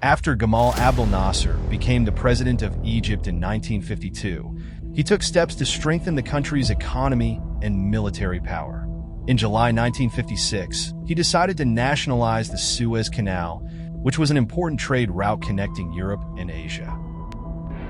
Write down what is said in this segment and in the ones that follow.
After Gamal Abdel Nasser became the president of Egypt in 1952, he took steps to strengthen the country's economy and military power. In July 1956, he decided to nationalize the Suez Canal, which was an important trade route connecting Europe and Asia.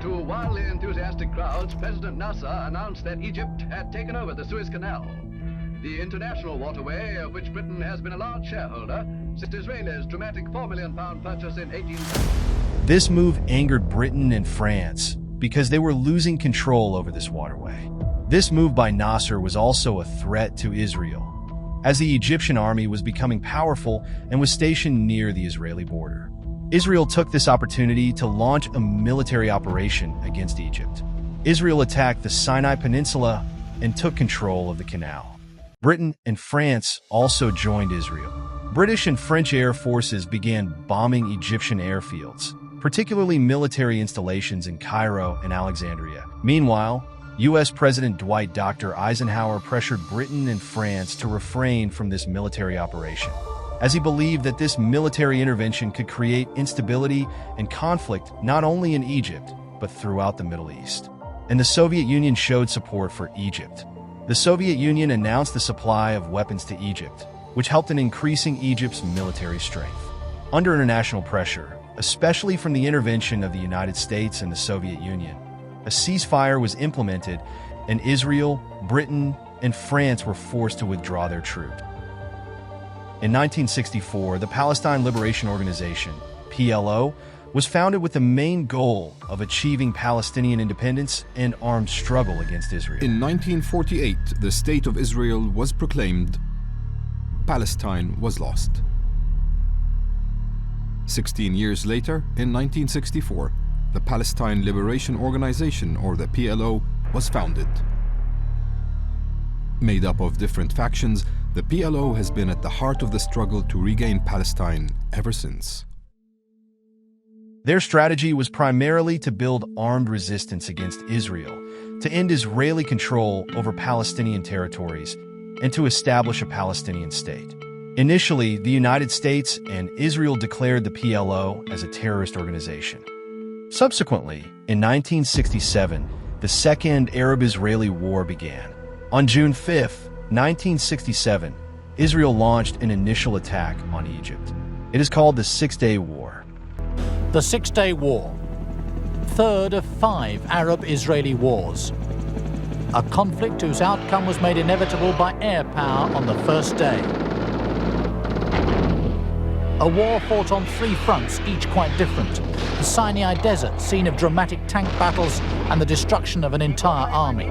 To wildly enthusiastic crowds, President Nasser announced that Egypt had taken over the Suez Canal, the international waterway of which Britain has been a large shareholder since Israel's dramatic £4 million purchase in 1870. This move angered Britain and France because they were losing control over this waterway. This move by Nasser was also a threat to Israel, as the Egyptian army was becoming powerful and was stationed near the Israeli border. Israel took this opportunity to launch a military operation against Egypt. Israel attacked the Sinai Peninsula and took control of the canal. Britain and France also joined Israel. British and French air forces began bombing Egyptian airfields, particularly military installations in Cairo and Alexandria. Meanwhile, U.S. President Dwight Dr. Eisenhower pressured Britain and France to refrain from this military operation, as he believed that this military intervention could create instability and conflict not only in Egypt, but throughout the Middle East. And the Soviet Union showed support for Egypt. The Soviet Union announced the supply of weapons to Egypt, which helped in increasing Egypt's military strength. Under international pressure, especially from the intervention of the United States and the Soviet Union, a ceasefire was implemented, and Israel, Britain, and France were forced to withdraw their troops. In 1964, the Palestine Liberation Organization, PLO, was founded with the main goal of achieving Palestinian independence and armed struggle against Israel. In 1948, the State of Israel was proclaimed. Palestine was lost. 16 years later, in 1964, the Palestine Liberation Organization, or the PLO, was founded. Made up of different factions, the PLO has been at the heart of the struggle to regain Palestine ever since. Their strategy was primarily to build armed resistance against Israel, to end Israeli control over Palestinian territories, and to establish a Palestinian state. Initially, the United States and Israel declared the PLO as a terrorist organization. Subsequently, in 1967, the Second Arab-Israeli War began. On June 5, 1967, Israel launched an initial attack on Egypt. It is called the Six-Day War. The Six-Day War, third of 5 Arab-Israeli wars. A conflict whose outcome was made inevitable by air power on the first day. A war fought on 3 fronts, each quite different. The Sinai Desert, scene of dramatic tank battles and the destruction of an entire army.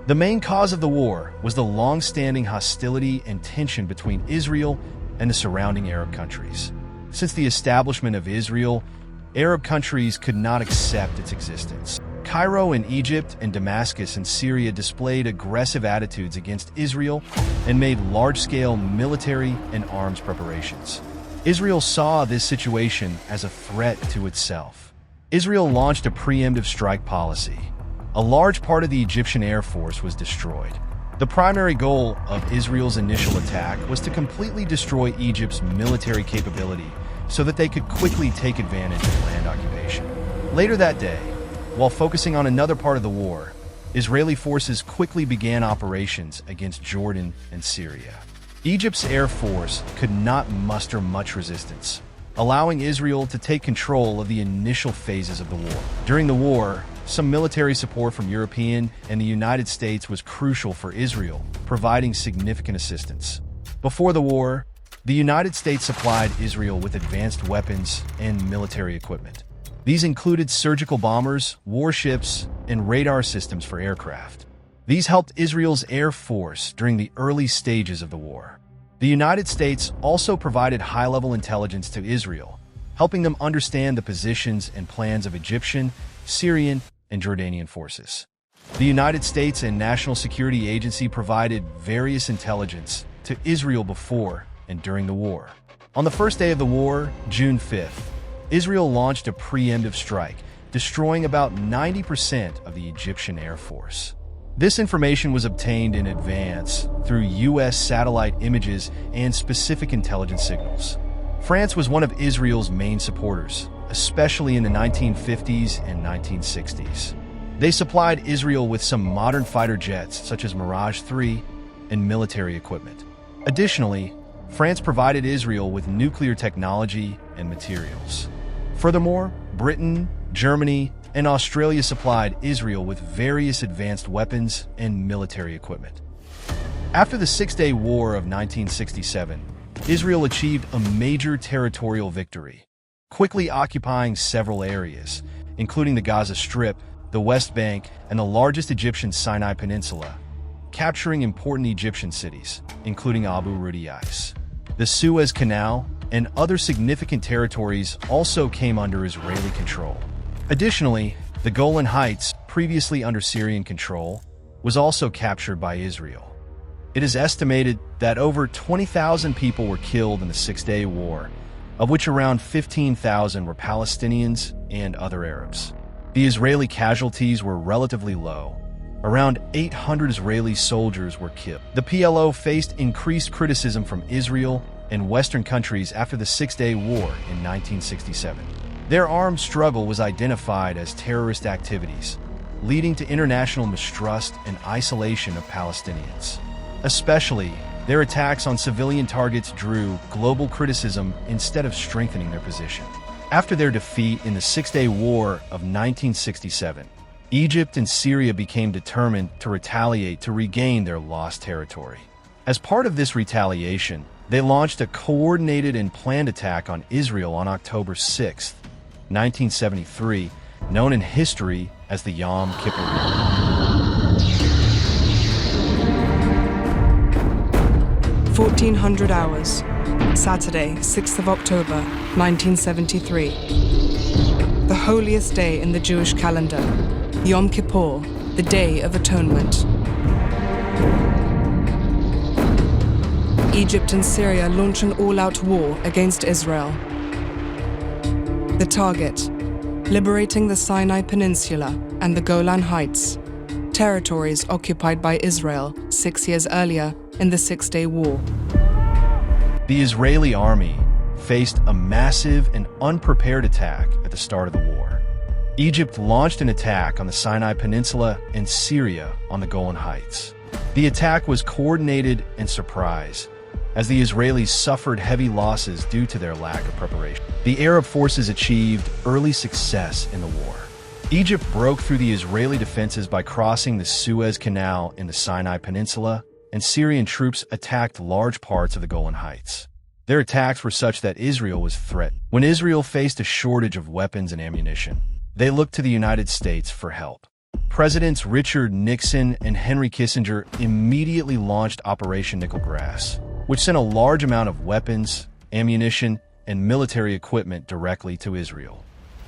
The main cause of the war was the long-standing hostility and tension between Israel and the surrounding Arab countries. Since the establishment of Israel, Arab countries could not accept its existence. Cairo in Egypt and Damascus in Syria displayed aggressive attitudes against Israel and made large-scale military and arms preparations. Israel saw this situation as a threat to itself. Israel launched a preemptive strike policy. A large part of the Egyptian Air Force was destroyed. The primary goal of Israel's initial attack was to completely destroy Egypt's military capability so that they could quickly take advantage of land occupation. Later that day, while focusing on another part of the war, Israeli forces quickly began operations against Jordan and Syria. Egypt's air force could not muster much resistance, allowing Israel to take control of the initial phases of the war. During the war, some military support from European and the United States was crucial for Israel, providing significant assistance. Before the war, the United States supplied Israel with advanced weapons and military equipment. These included surgical bombers, warships, and radar systems for aircraft. These helped Israel's air force during the early stages of the war. The United States also provided high-level intelligence to Israel, helping them understand the positions and plans of Egyptian, Syrian, and Jordanian forces. The United States and National Security Agency provided various intelligence to Israel before and during the war. On the first day of the war, June 5th, Israel launched a preemptive strike, destroying about 90% of the Egyptian Air Force. This information was obtained in advance through U.S. satellite images and specific intelligence signals. France was one of Israel's main supporters, especially in the 1950s and 1960s. They supplied Israel with some modern fighter jets, such as Mirage 3, and military equipment. Additionally, France provided Israel with nuclear technology and materials. Furthermore, Britain, Germany, and Australia supplied Israel with various advanced weapons and military equipment. After the Six-Day War of 1967, Israel achieved a major territorial victory, quickly occupying several areas, including the Gaza Strip, the West Bank, and the largest Egyptian Sinai Peninsula, capturing important Egyptian cities, including Abu Rudiais. The Suez Canal and other significant territories also came under Israeli control. Additionally, the Golan Heights, previously under Syrian control, was also captured by Israel. It is estimated that over 20,000 people were killed in the Six-Day War, of which around 15,000 were Palestinians and other Arabs. The Israeli casualties were relatively low. Around 800 Israeli soldiers were killed. The PLO faced increased criticism from Israel and Western countries after the Six-Day War in 1967. Their armed struggle was identified as terrorist activities, leading to international mistrust and isolation of Palestinians. Especially, their attacks on civilian targets drew global criticism instead of strengthening their position. After their defeat in the Six-Day War of 1967, Egypt and Syria became determined to retaliate to regain their lost territory. As part of this retaliation, they launched a coordinated and planned attack on Israel on October 6, 1973, known in history as the Yom Kippur War. 1400 hours, Saturday, 6th of October, 1973. The holiest day in the Jewish calendar, Yom Kippur, the Day of Atonement. Egypt and Syria launch an all-out war against Israel. The target, liberating the Sinai Peninsula and the Golan Heights, territories occupied by Israel 6 years earlier in the Six-Day War. The Israeli army faced a massive and unprepared attack at the start of the war. Egypt launched an attack on the Sinai Peninsula and Syria on the Golan Heights. The attack was coordinated and surprise, as the Israelis suffered heavy losses due to their lack of preparation. The Arab forces achieved early success in the war. Egypt broke through the Israeli defenses by crossing the Suez Canal in the Sinai Peninsula, and Syrian troops attacked large parts of the Golan Heights. Their attacks were such that Israel was threatened. When Israel faced a shortage of weapons and ammunition, they looked to the United States for help. Presidents Richard Nixon and Henry Kissinger immediately launched Operation Nickel Grass, which sent a large amount of weapons, ammunition, and military equipment directly to Israel.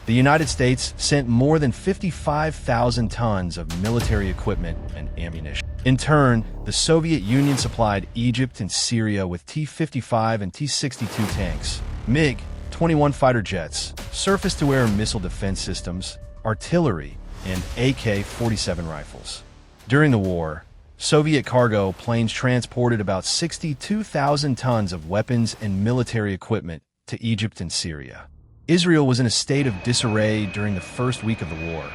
The United States sent more than 55,000 tons of military equipment and ammunition. In turn, the Soviet Union supplied Egypt and Syria with T-55 and T-62 tanks, MiG-21 fighter jets, surface-to-air missile defense systems, artillery, and AK-47 rifles. During the war, Soviet cargo planes transported about 62,000 tons of weapons and military equipment to Egypt and Syria. Israel was in a state of disarray during the first week of the war,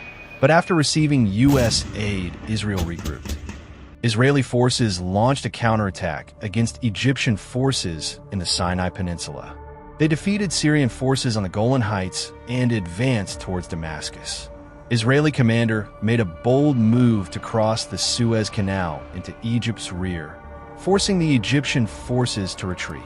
but after receiving U.S. aid, Israel regrouped. Israeli forces launched a counterattack against Egyptian forces in the Sinai Peninsula. They defeated Syrian forces on the Golan Heights and advanced towards Damascus. Israeli commander made a bold move to cross the Suez Canal into Egypt's rear, forcing the Egyptian forces to retreat.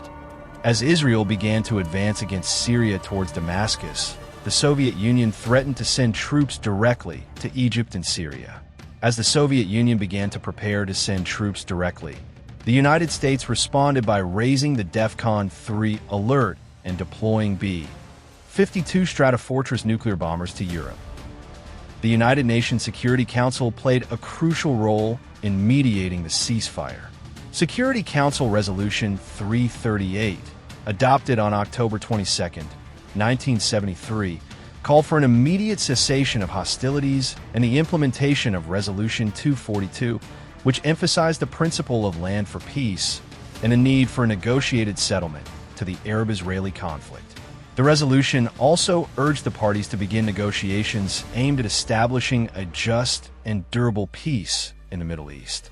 As Israel began to advance against Syria towards Damascus, the Soviet Union threatened to send troops directly to Egypt and Syria. As the Soviet Union began to prepare to send troops directly, the United States responded by raising the DEFCON 3 alert and deploying B-52 Stratofortress nuclear bombers to Europe. The United Nations Security Council played a crucial role in mediating the ceasefire. Security Council Resolution 338, adopted on October 22, 1973, called for an immediate cessation of hostilities and the implementation of Resolution 242, which emphasized the principle of land for peace and a need for a negotiated settlement to the Arab-Israeli conflict. The resolution also urged the parties to begin negotiations aimed at establishing a just and durable peace in the Middle East.